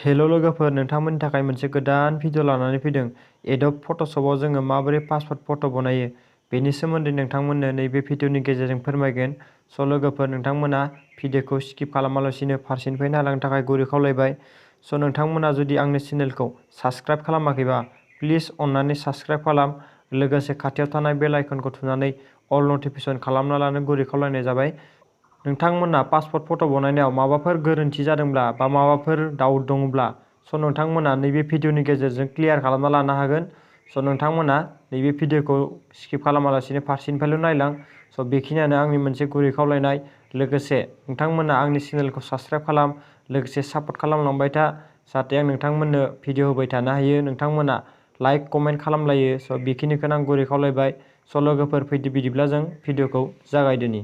Hello लोगोफोर, नोंथांमोननि थाखाय मोनसे गोदान भिडिअ लानानै फैदों। एडब फट'शपआव जोङो माबोरै पासपोर्ट फट' बनायो बेनि सोमोन्दै नोंथांमोननो नैबे भिडिअनि गेजेरजों फोरमायगोन। स' लोगोफोर, नोंथांमोना भिडिअखौ स्किप खालामालासिनो फारसेनिफ्राय नायलांनो थाखाय गुरै खावलायबाय। स' नोंथांमोना जुदि आंनि चेनेलखौ साबस्क्राइब खालामाखैबा प्लिज अननानै साबस्क्राइब खालाम, लोगोसे खाथियाव थानाय बेल आइकनखौ थुनानै अल नटिफिकेसन खालामना लानो गुरै खावलायनाय जाबाय। नोंथांमोना पासपोर्ट फट' बनायनायाव माबाफोर गोरोन्थि जादोंब्ला बा माबाफोर डाउट दङब्ला नोंथांमोना नैबे भिडिअनि गेजेरजों क्लियार खालामना लानो हागोन। नोंथांमोना नैबे भिडिअखौ स्किप खालामालासिनो फारसेनिफ्रायल' नायलां। बेखिनियानो आंनि मोनसे गुरै खावलायनाय। लोगोसे नोंथांमोना आंनि चेनेलखौ साबस्क्राइब खालाम, लोगोसे सापर्ट खालामलांबाय था, जाहाथे आं नोंथांमोननो भिडिअ होबाय थानो हायो। नोंथांमोना लाइक कमेन्ट खालामलायो। बेखिनिखौनो आं गुरै खावलायबाय। लोगोफोर, फैदो बिदिब्ला जों भिडिअखौ जागायदोनि।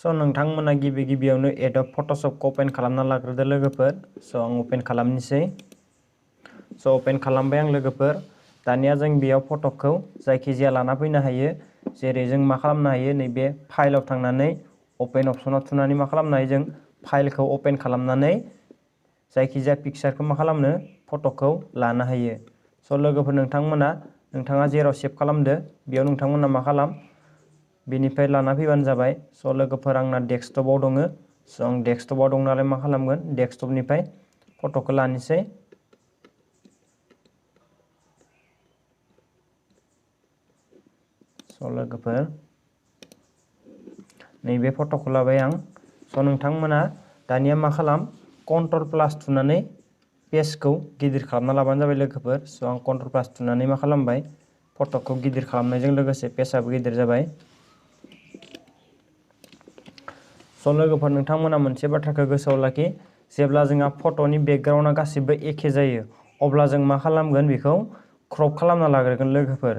नोंथांमोना गिबियावनो एडब फट'शपखौ अपेन खालामना लाग्रोदो लोगोफोर। आं अपेन खालामनोसै। अपेन खालामबाय आं लोगोफोर। दानिया जों बेयाव फट'खौ जायखिजाया लाना फैनो हायो। जेरै जों मा खालामनो हायो, नैबे फाइलाव थांनानै अपेन अपसनाव थुनानै मा खालामनो हायो, जों फाइलखौ अपेन खालामनानै जायखिजाया पिक्सारखौ मा खालामनो, फट'खौ लानो हायो। लोगोफोर, नोंथाङा जेराव सेभ खालामदो बेयाव नोंथांमोना मा खालाम, बेनिफ्राय लाना फैबानो जाबाय। लोगोफोर, आंना डेस्कटपाव दङ। आं डेस्कटपाव दं नालाय मा खालामगोन, डेस्कटपनिफ्राय फट'खौ लानोसै। लोगोफोर, नैबे फट'खौ लाबाय आं। नोंथांमोना दानिया मा खालाम, कन्ट्रल प्लास थुनानै पेजखौ गिदिर खालामना लाबानो जाबाय लोगोफोर। आं कन्ट्रल प्लास थुनानै मा खालामबाय, फट'खौ गिदिर खालामनायजों लोगोसे पेजआबो गिदिर जाबाय। लोगोफोर, नोंथांमोना मोनसे बाथ्राखौ गोसोआव लाखि, जेब्ला जोंहा फट'नि बेकग्राउन्डआ गासिबो एखे जायो, अब्ला जों मा खालामगोन, बेखौ क्रप खालामना लाग्रोगोन लोगोफोर।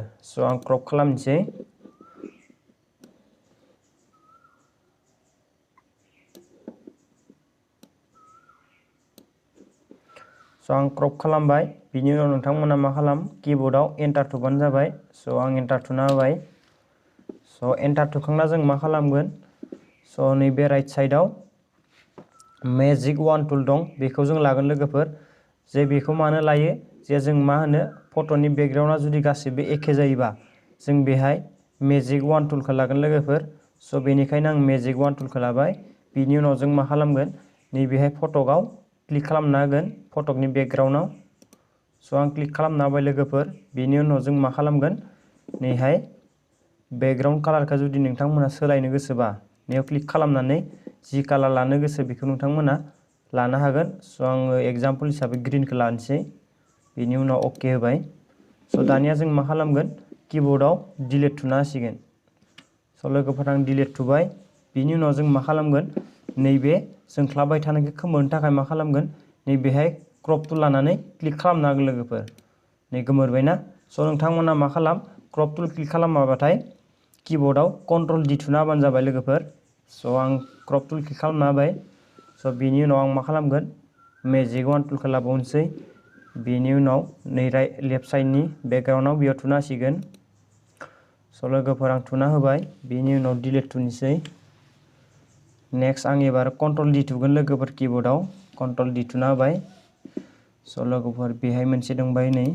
आं क्रप खालामनोसै। आं क्रप खालामबाय। बिनि उनाव नोंथांमोना मा खालाम, किबर्डआव एन्टार थुबानो जाबाय। आं एन्टार थुना होबाय। एन्टार थुखांना जों मा खालामगोन, नैबे राइट साइडआव मेजिक वान टुल दं, बेखौ जों लागोन लोगोफोर। जे बेखौ मानो लायो, जे जों मा होनो, फट'नि बेकग्राउन्डआ जुदि गासिबो एखे जायोबा जों बेहाय मेजिक वान टुलखौ लागोन लोगोफोर। बेनिखायनो आं मेजिक वान टुलखौ लाबाय। बिनि उनाव जों मा खालामगोन, नैबेहाय फट'आव क्लिक खालामना होगोन, फट'नि बेकग्राउन्डआव। आं क्लिक खालामना होबाय लोगोफोर। बेनि उनाव जों मा खालामगोन, नैहाय बेकग्राउन्ड कालारखौ जुदि नोंथांमोना सोलायनो गोसोबा नैयाव क्लिक खालामनानै जि कालार लानो गोसो बेखौ नोंथांमोना लानो हागोन। आङो एगजाम्पोल हिसाबै ग्रिनखौ लानोसै। बेनि उनाव अके होबाय। दानिया जों मा खालामगोन, किबर्डआव डिलिट थुना होसिगोन। लोगोफोर, आं डिलिट थुबाय। बिनि उनाव जों मा खालामगोन, नैबे जोंख्लाबबाय थानायखौ खोमोरनो थाखाय मा खालामगोन, नैबेहाय क्रप टुल लानानै क्लिक खालामनो हागोन लोगोफोर। नै गोमोरबायना। नोंथांमोना मा खालाम, क्रप टुल क्लिक खालामाबाथाय किबर्डआव कन्ट्रल डि थुना होबानो जाबाय लोगोफोर। आं क्रप टुल क्लिक खालामना होबाय। बिनि उनाव आं मा खालामगोन, मेजिक वान टुलखौ लाबावनोसै। बेनि उनाव नै लेफ्ट साइडनि बेकग्राउन्डआव बेयाव थुना होसिगोन। लोगोफोर, आं थुना होबाय। बेनि उनाव डिलिट थुनोसै। नेक्स्ट आं एबार कन्ट्रल डि थुगोन लोगोफोर, किबर्डआव कन्ट्रल डि थुना होबाय। लोगोफोर, बेहाय मोनसे दंबाय नै।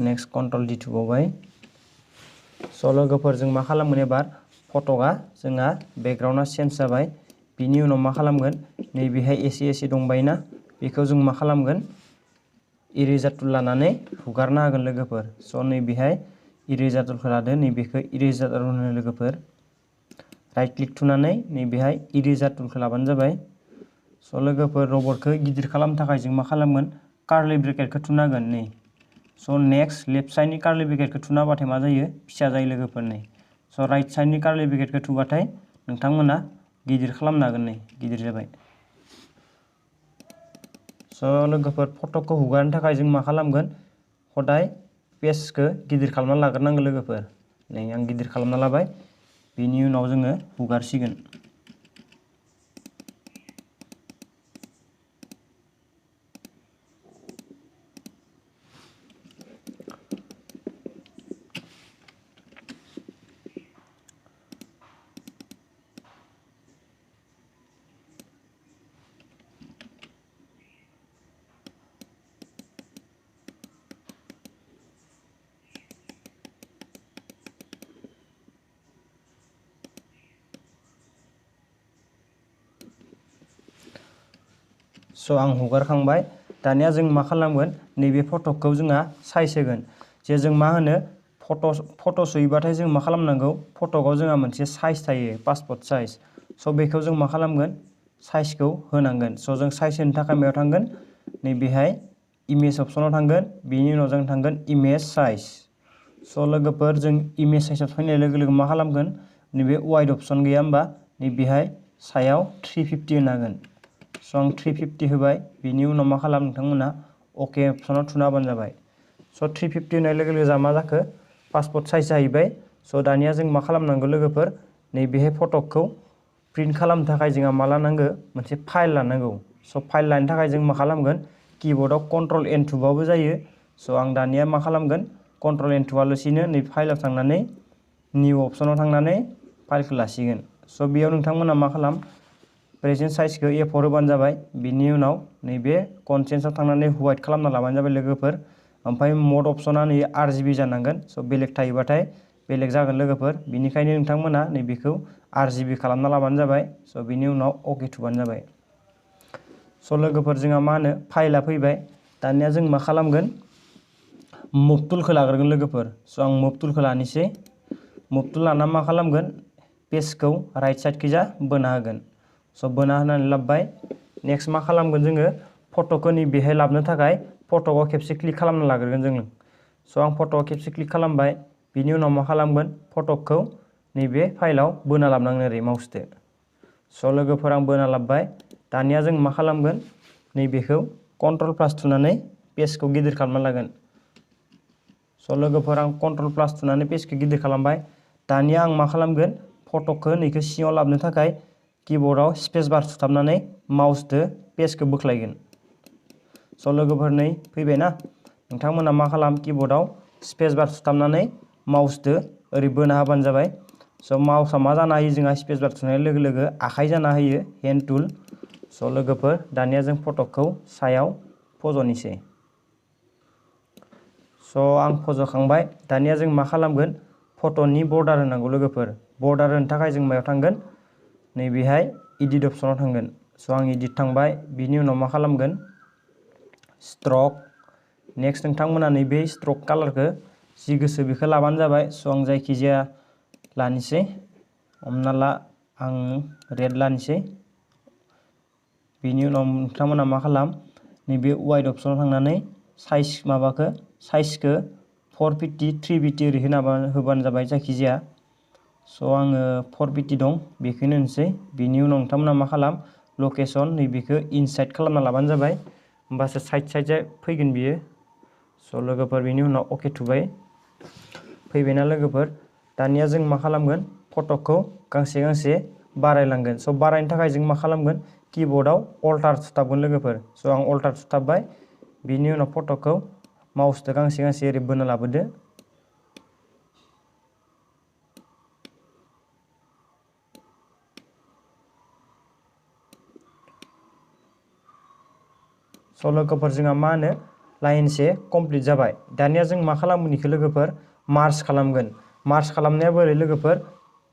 नेक्स्ट कन्ट्रल डि थुबावबाय। लोगोफोर, जों मा खालामगोन, एबार फट'आ जोंहा बेकग्राउन्डआ चेन्ज जाबाय। बिनि उनाव मा खालामगोन, नैबेहाय एसे दंबायोना, बेखौ जों मा खालामगोन, इरेजार टुल लानानै हुगारना होगोन लोगोफोर। नैबेहाय इरेजार टुलखौ लादो, नैबेखौ इरेजार होनो लोगोफोर। राइट क्लिक थुनानै नैबेहाय इरेजार टुलखौ लाबानो जाबाय। लोगोफोर, रबरखौ गिदिर खालामनो थाखाय जों मा खालामगोन, कार्लि ब्रेकेटखौ थुना होगोन नै। नेक्स्ट लेफ्ट साइडनि कार्लि ब्रेकेटखौ थुना होबाथाय मा जायो, फिसा जायो लोगोफोर नै। राइट साइडनि कार्लि ब्रेकेटखौ थुबाथाय नोंथांमोना गिदिर खालामनो हागोन नै, गिदिर जाबाय। लोगोफोर फट'खौ हुगारनो थाखाय जों मा खालामगोन हदाय पेजखौ गिदिर खालामना लाग्रोनांगोन लोगोफोर नै आं गिदिर खालामना लाबाय बेनि उनाव जोङो हुगारसिगोन आं हुगारखांबाय दानिया जों मा खालामगोन नैबे फट'खौ जोंहा साइज होगोन जे जों मा होनो फट' सुयोबाथाय जों मा खालामनांगौ फट'आव जोंहा मोनसे साइज थायो पासपोर्ट साइज बेखौ जों मा खालामगोन साइजखौ होनांगोन जों साइज होनो थाखाय मायाव थांगोन नैबेहाय इमेज अपसनाव थांगोन बेनि उनाव जों थांगोन इमेज साइज लोगोफोर जों इमेज साइजआव फैनाय लोगो लोगो मा खालामगोन नैबे वाइड अपसन गैया होमबा नैबेहाय सायाव 350 होनांगोन आं 350 होबाय बेनि उनाव मा खालाम नोंथांमोना अके अपसनाव थुना होबानो जाबाय 350 होनाय लोगो लोगो जा मा जाखो पासपोर्ट साइज जाहैबाय दानिया जों मा खालामनांगौ लोगोफोर नैबेहाय फट'खौ प्रिन्ट खालामनो थाखाय जोंहा मा लानांगौ मोनसे फाइल लानांगौ फाइल लानो थाखाय जों मा खालामगोन कीबोर्डआव Ctrl N थुबाबो जायो आं दानिया मा खालामगोन Ctrl N थुवालासिनो नै फाइलाव थांनानै निउ अपसनाव थांनानै फाइलखौ लासिगोन बेयाव नोंथांमोना मा खालाम प्रेजेन्ट साइजखौ A4 होबानो जाबाय बिनि उनाव नैबे कन्टेन्ट्सआव थांनानै व्हाइट खालामना लाबानो जाबाय लोगोफोर ओमफ्राय मड अपसना नै RGB जानांगोन बेलेग थायोबाथाय बेलेग जागोन लोगोफोर बिनिखायनो नोंथांमोना नैबेखौ RGB खालामना लाबानो जाबाय बिनि उनाव अके थुबानो जाबाय लोगोफोर जोंहा मा होनो फाइला फैबाय दानिया जों मा खालामगोन मुभ टुलखौ लाग्रोगोन लोगोफोर आं मुभ टुलखौ लानोसै मुभ टुल लाना मा खालामगोन पेजखौ राइट साइडखैजा बोना होगोन बोना होनानै लाबबाय नेक्स्ट मा खालामगोन जोङो फट'खौ नैबेहाय लाबनो थाखाय फट'आव खेबसे क्लिक खालामना लाग्रोगोन जोङो आं फट'आव खेबसे क्लिक खालामबाय बिनि उनाव मा खालामगोन फट'खौ नैबे फाइलाव बोना लाबनांगोन ओरै माउसदो लोगोफोर आं बोना लाबबाय दानिया जों मा खालामगोन नैबेखौ Ctrl+ थुनानै पेजखौ गिदिर खालामना लागोन लोगोफोर आं Ctrl+ थुनानै पेजखौ गिदिर खालामबाय दानिया आं मा खालामगोन फट'खौ नैखौ सिङाव लाबनो थाखाय कीबोर्डआव स्पेस बार थुथाबनानै माउसदो पेजखौ बोख्लायगोन लोगोफोर नै फैबायना नोंथांमोना मा खालाम कीबोर्डआव स्पेस बार थुथाबनानै माउसदो ओरै बोना होबानो जाबाय माउसआ मा जाना होयो जोंहा स्पेस बार थुनाय लोगो लोगो आखाइ जाना होयो हेन्ड टुल लोगोफोर दानिया जों फट'खौ सायाव फज'नोसै आं फज'खांबाय दानिया जों मा खालामगोन फट'नि बर्डार होनांगौ लोगोफोर बर्डार होनो थाखाय जों मायाव थांगोन नैबेहाय इदिट अपसनाव थांगोन आं इदिट थांबाय बिनि उनाव मा खालामगोन स्ट्रक नेक्स्ट नोंथांमोना नैबे स्ट्रक कालारखौ जि गोसो बेखौ लाबानो जाबाय आं जायखिजाया लानोसै हमना ला आं रेड लानोसै बिनि उनाव नोंथांमोना मा खालाम नैबे वाइड अपसनाव थांनानै साइजखौ 450 350 ओरै होबानो जाबाय जायखिजाया आङो 450 दं बेखौनो होनोसै बिनि उनाव नोंथांमोना मा खालाम लकेसन नैबेखौ इनसाइड खालामना लाबानो जाबाय होमबासो साइड फैगोन बियो लोगोफोर बिनि उनाव अके थुबाय फैबायना लोगोफोर दानिया जों मा खालामगोन फट'खौ गांसे गांसे बारायलांगोन बारायनो थाखाय जों मा खालामगोन कीबोर्डआव अल्टार थुथाबगोन लोगोफोर आं अल्टार थुथाबबाय बिनि उनाव फट'खौ माउसदो गांसे गांसे ओरै बोना लाबोदो लोगोफोर जोंहा मा होनो लाइनसे कमप्लिट जाबाय दानिया जों मा खालामगोन इखौ लोगोफोर मार्ज खालामगोन मार्ज खालामनाया बोरै लोगोफोर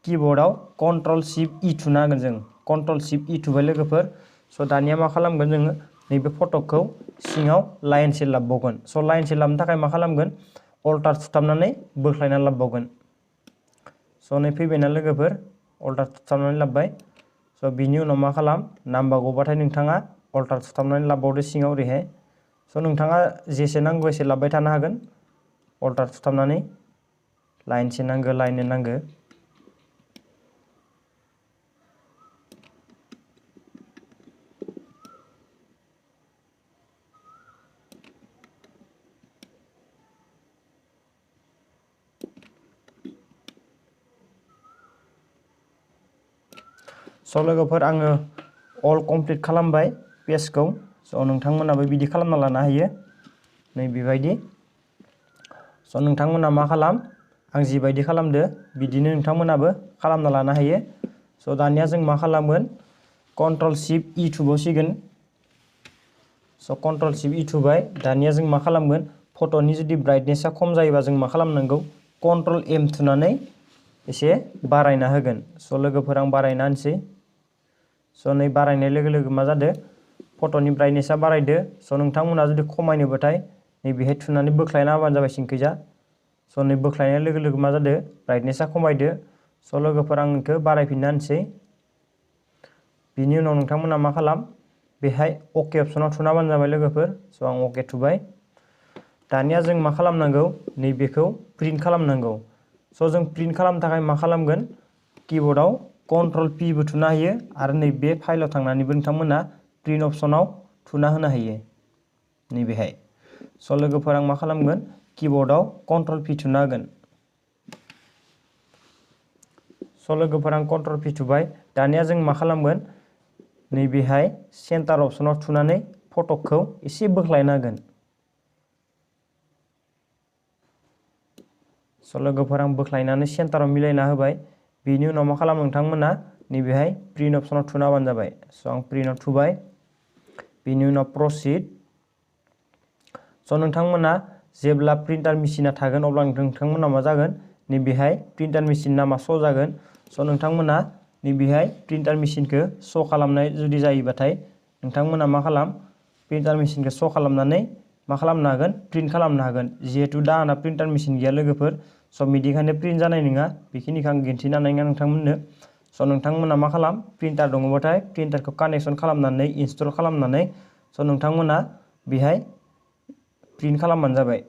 कीबोर्डआव Ctrl+Shift+E थुना होगोन जों Ctrl+Shift+E थुबाय लोगोफोर दानिया मा खालामगोन जोङो नैबे फट'खौ सिङाव लाइनसे लाबबावगोन लाइनसे लाबनो थाखाय मा खालामगोन अल्टार थुथाबनानै बोख्लायना लाबबावगोन नै फैबायना लोगोफोर अल्टार थुथाबनानै लाबबाय बिनि उनाव मा खालाम नांबावगौबाथाय नोंथाङा अल्टार थुथाबनानै लाबबावदो सिङाव ओरैहाय नोंथाङा जेसे नांगौ एसे लाबबाय थानो हागोन अल्टार थुथाबनानै लाइनसे नांगौ लाइन नांगौ स' लोगोफोर आङो अल कमप्लिट खालामबाय पेजखौ। स' नोंथांमोनाबो बिदि खालामना लानो हायो नै बेबायदि। स' नोंथांमोना मा खालाम, आं जिबायदि खालामदो बिदिनो नोंथांमोनाबो खालामना लानो हायो। स' दानिया जों मा खालामगोन, कन्ट्रल शिफ्ट इ थुबावसिगोन। स' कन्ट्रल शिफ्ट इ थुबाय। दानिया जों मा खालामगोन, फट'नि जुदि ब्राइटनेसा खम जायोबा जों मा खालामनांगौ, कन्ट्रल एम थुनानै एसे बारायना होगोन। स' लोगोफोर आं बारायना होनोसै। स' नै बारायनाय लोगो लोगो मा जादो, फट'नि ब्राइटनेसा बारायदो। स' नोंथांमोना जुदि खमायनोबाथाय नैबेहाय थुनानै बोख्लायना होबानो जाबाय सिंखैजा। स' नै बोख्लायनाय लोगो लोगो मा जादो, ब्राइटनेसा खमायदो। स' लोगोफोर आं बेखौ बारायफिनना होनोसै। बिनि उनाव नोंथांमोना मा खालाम, बेहाय अके अपसनाव थुना होबानो जाबाय लोगोफोर। स' आं अके थुबाय। दानिया जों मा खालामनांगौ, नैबेखौ प्रिन्ट खालामनांगौ। स' जों प्रिन्ट खालामनो थाखाय मा खालामगोन, कीबोर्डआव कन्ट्रल पि बो थुनो हायो आरो नैबे फाइलाव थांनानैबो नोंथांमोना प्रिन्ट अपसनाव थुना होनो हायो नैबेहाय। स' लोगोफोर आं मा खालामगोन, कीबोर्डआव कन्ट्रल पि थुना होगोन। स' लोगोफोर आं कन्ट्रल पि थुबाय। दानिया जों मा खालामगोन, नैबेहाय सेन्टार अपसनाव थुनानै फटकखौ एसे बोख्लायना होगोन। स' लोगोफोर आं बोख्लायनानै सेन्टाराव मिलायना होबाय। बेनि उनाव मा खालामो नोंथांमोना, नैबेहाय प्रिन्ट अपसनाव थुना होबानो जाबाय। स' आं प्रिन्टआव थुबाय। बेनि उनाव प्रसिड। स' नोंथांमोना जेब्ला प्रिन्टार मेसिना थागोन अब्ला नोंथांमोना मा जागोन, नैबेहाय प्रिन्टार मेसिन नामा श' जागोन। स' नोंथांमोना नैबेहाय प्रिन्टार मेसिनखौ श' खालामनाय जुदि जायोबाथाय नोंथांमोना मा खालाम, प्रिन्टार मेसिनखौ श' खालामनानै मा खालामनो हागोन, प्रिन्ट खालामनो हागोन। जिहेतु दा आंना प्रिन्टार मेसिन गैया लोगोफोर, स' बिदिखायनो प्रिन्ट जानाय नङा। बेखिनिखौ आं दिन्थिनो हानाय नङा नोंथांमोननो। स' नोंथांमोना मा खालाम, प्रिन्टार दङबाथाय प्रिन्टारखौ कानेक्सन खालामनानै इनस्टल खालामनानै स' नोंथांमोना बेहाय प्रिन्ट खालामबानो जाबाय।